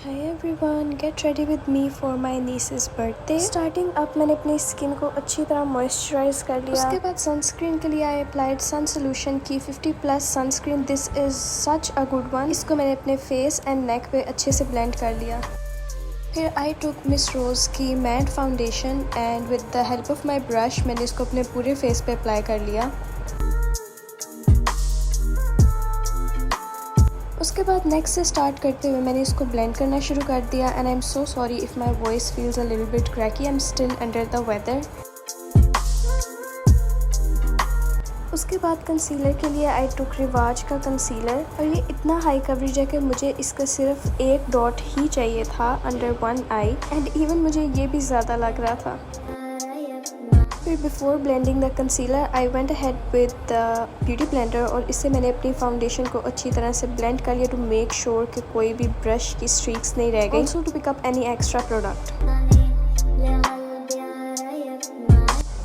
Hi everyone, get ready with me for my niece's birthday. Starting up मैंने अपनी skin को अच्छी तरह मॉइस्चराइज कर लिया। उसके बाद सनस्क्रीन के लिए आई अप्लाइड सन सोल्यूशन की 50+ sunscreen. This is such a good one. इसको मैंने अपने फेस एंड नेक पे अच्छे से ब्लेंड कर लिया। फिर आई टुक मिस रोज़ की matte foundation and with the help of my brush मैंने इसको अपने पूरे फेस पे अप्लाई कर लिया। उसके बाद नेक्स्ट से स्टार्ट करते हुए मैंने इसको ब्लेंड करना शुरू कर दिया and I am so sorry if my voice feels a little bit cracky, I am still under the weather. उसके बाद कंसीलर के लिए आई टुक रिवाज का कंसीलर और ये इतना हाई कवरेज है कि मुझे इसका सिर्फ एक डॉट ही चाहिए था under one I and even मुझे ये भी ज़्यादा लग रहा था। फिर before blending the concealer I went ahead with the beauty blender और इससे मैंने अपनी फाउंडेशन को अच्छी तरह से ब्लेंड कर लिया टू मेक श्योर कि कोई भी ब्रश की स्ट्रीक्स नहीं रह गई। Also to pick up any extra product.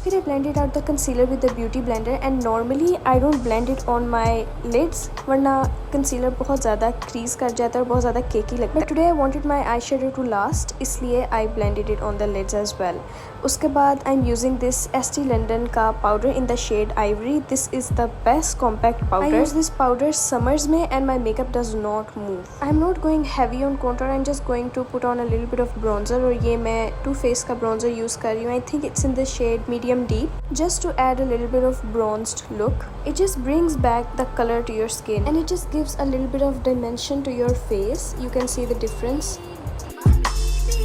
फिर I blended out the concealer with the beauty blender and normally I don't blend it on my lids वरना concealer बहुत ज़्यादा crease कर जाता है और बहुत ज़्यादा केकी लगता है। But today I wanted my eyeshadow to last इसलिए I blended it on the lids as well। उसके बाद I'm using this Estee Lauder का powder in the shade Ivory। This is the best compact powder। I use this powder summers में and my makeup does not move। I'm not going heavy on contour, I'm just going to put on a little bit of bronzer और ये मैं Too Faced का bronzer use कर रही हूँ। I think it's in the shade medium deep just to add a little bit of bronzed look. It just brings back the color to your skin and it just gives a little bit of dimension to your face. You can see the difference.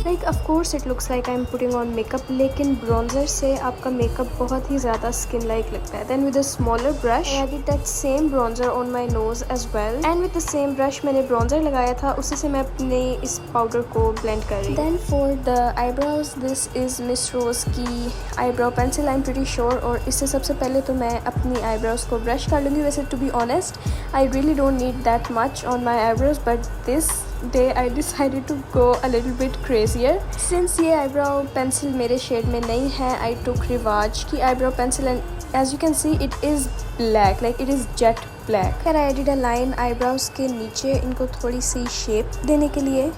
Like of course it looks like I'm putting on makeup लेकिन bronzer से आपका makeup बहुत ही ज़्यादा skin like लगता है। Then with a smaller brush I added that same bronzer on my nose as well and with the same brush मैंने bronzer लगाया था उसी से मैं अपने इस powder को blend कर रही हूँ। Then for the eyebrows this is Miss Rose की eyebrow pencil I'm pretty sure और इससे सबसे पहले तो मैं अपनी eyebrows को brush कर लूँगी। वैसे to be honest I really don't need that much on my eyebrows but this day I decided to go a little bit crazier since ये eyebrow pencil मेरे shade में नहीं है। I took रिवाज की eyebrow pencil and as you can see it is black, like it is jet black। फिर I added a line eyebrows के नीचे इनको थोड़ी सी shape देने के लिए।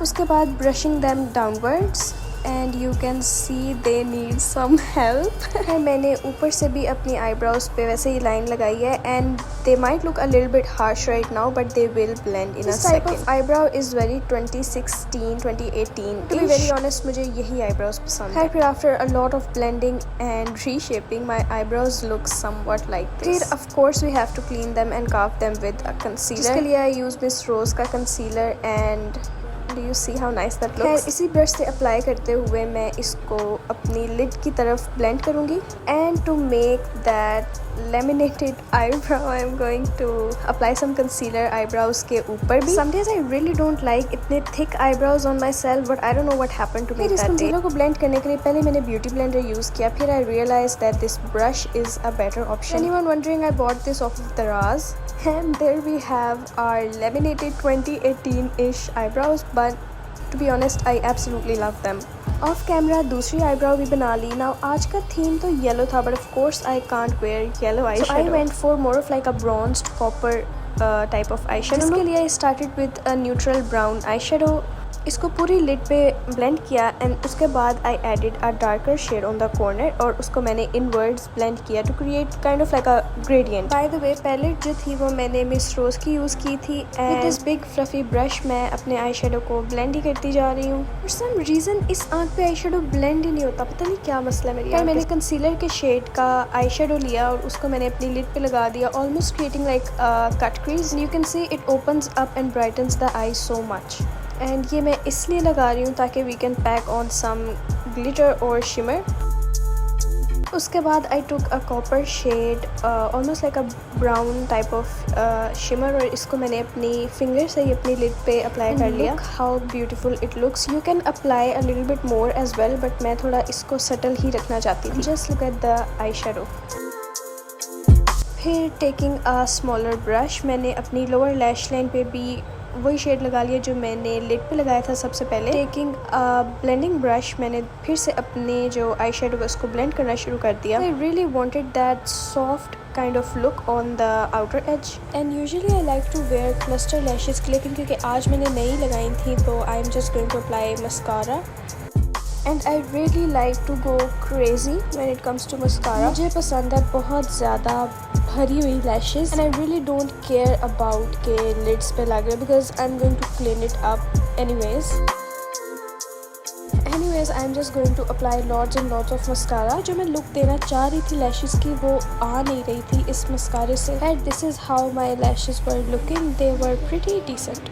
उसके बाद brushing them downwards and you can see they need some help। है मैंने ऊपर से भी अपनी eyebrows पे वैसे ही line लगाई है and they might look a little bit harsh right now but they will blend in a second। This type of eyebrow is very 2016, 2018। To be very honest मुझे यही eyebrows पसंद है। फिर after a lot of blending and reshaping my eyebrows look somewhat like this। फिर of course we have to clean them and carve them with a concealer जिसके लिए I use Miss Rose का concealer and Do you see how nice that looks? खैर इसी brush से apply करते हुए मैं इसको अपनी लिड की तरफ ब्लेंड करूँगी and to make that laminated eyebrow I'm going to apply some concealer eyebrows के ऊपर भी। Some days I really don't like इतने thick eyebrows on myself but I don't know what happened to me that day। इस concealer को blend करने के लिए पहले मैंने beauty blender use किया फिर I realized that this brush is a better option। Anyone wondering I bought this off of Daraz and there we have our laminated 2018-ish eyebrows but to be honest I absolutely love them। Of camera दूसरी eyebrow भी बना ली। Now आज का theme तो yellow था but of course I can't wear yellow eye shadow. I went for more of like a bronzed copper type of eye shadow. इसके लिए I started with a neutral brown eye shadow. इसको पूरी lid पे blend किया and उसके बाद I added a darker shade on the corner और उसको मैंने इनवर्ड्स ब्लेंड किया to create kind of like a gradient. By the way palette जो थी वो मैंने मिस रोज की यूज़ की थी and with this big fluffy brush मैं अपने आई शेडो को ब्लेंड ही करती जा रही हूँ। फॉर सम रीज़न इस आँख पे आई शेडो ब्लेंड ही नहीं होता, पता नहीं क्या मसला है मेरी। मैंने कंसीलर के शेड का आई शेडो लिया और उसको मैंने अपनी लिड पे लगा दिया almost creating like cut crease. You can see it opens up and brightens the eye so much and ये मैं इसलिए लगा रही हूँ ताकि we can pack on some glitter और शिमर। उसके बाद I took a copper shade almost like a brown type of shimmer और इसको मैंने अपनी फिंगर से ही अपनी लिड पे अप्लाई कर लिया। How beautiful it looks. You can apply a little bit more as well but मैं थोड़ा इसको सटल ही रखना चाहती थी। Just look at the eye shadow. फिर टेकिंग अ स्मॉलर ब्रश मैंने अपनी लोअर लैश लाइन पे भी वही शेड लगा लिया जो मैंने लिड पे लगाया था सबसे पहले। टेकिंग ब्लेंडिंग ब्रश मैंने फिर से अपने जो आई शेडो है उसको ब्लेंड करना शुरू कर दिया। I really wanted that soft kind of look on the outer edge and usually I like to wear cluster lashes लेकिन क्योंकि आज मैंने नई लगाई थी तो I am just going to apply mascara and I really like to go crazy when it comes to mascara। मुझे पसंद है बहुत ज़्यादा भरी हुई lashes and I really don't care about के lids पे लग रहे because I'm going to clean it up anyways I'm just going to apply lots and lots of mascara। जो मैं look देना चाह रही थी lashes की वो आ नहीं रही थी इस mascara से। And this is how my lashes were looking, they were pretty decent।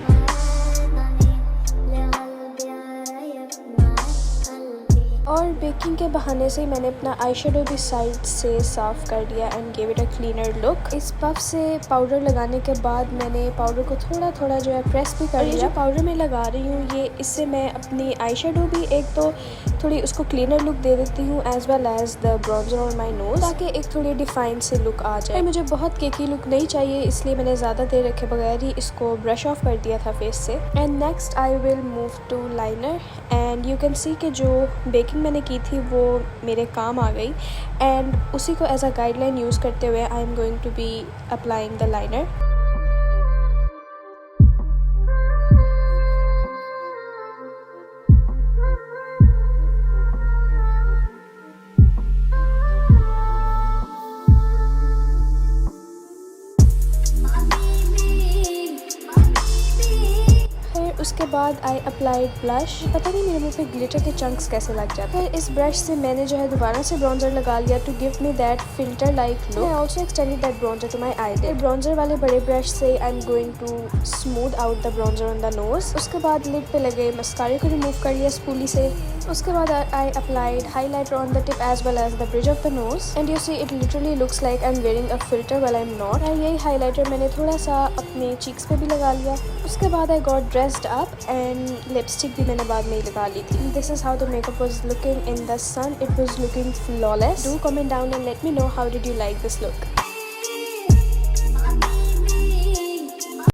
और बेकिंग के बहाने से मैंने अपना आई शेडो भी साइड से साफ़ कर दिया and give it a cleaner look. इस पफ से पाउडर लगाने के बाद मैंने पाउडर को थोड़ा थोड़ा जो है प्रेस भी कर लिया। जो पाउडर मैं लगा रही हूँ ये इससे मैं अपनी आई शेडो भी एक तो थोड़ी उसको क्लीनर लुक दे देती हूँ as well as the bronzer on my nose ताकि एक थोड़ी डिफाइन से लुक आ जाए। मुझे बहुत केकी लुक नहीं चाहिए इसलिए मैंने ज़्यादा देर रखे बगैर ही इसको ब्रश ऑफ कर दिया था फेस से। And next I will move to liner and you can see कि जो बेकिंग मैंने की थी वो मेरे काम आ गई एंड उसी को एज अ गाइडलाइन यूज़ करते हुए I am going to be applying the liner. उसके बाद आई अप्लाइड ब्लश। पता नहीं मेरे मुंह पे ग्लिटर के चंक्स कैसे लग जाते हैं। इस ब्रश से मैंने जो है दोबारा से ब्रॉन्जर लगा लिया to give me that filter like look. I also extended that bronzer to my eyelid. Bronzer वाले बड़े ब्रश से I am going to smooth out the bronzer on the nose. उसके बाद लिड पे लगे मस्कारे को रिमूव कर लिया स्पूली से। उसके बाद I applied highlighter on the tip as well as the bridge of the nose and you see it literally looks like I am wearing a filter while I am not. यही highlighter मैंने थोड़ा सा अपने cheeks पे भी लगा लिया। उसके बाद I got dressed up and lipstick भी मैंने बाद में ही लगा ली थी। This is how the makeup was looking in the sun. It was looking flawless. Do comment down and let me know how did you like this look.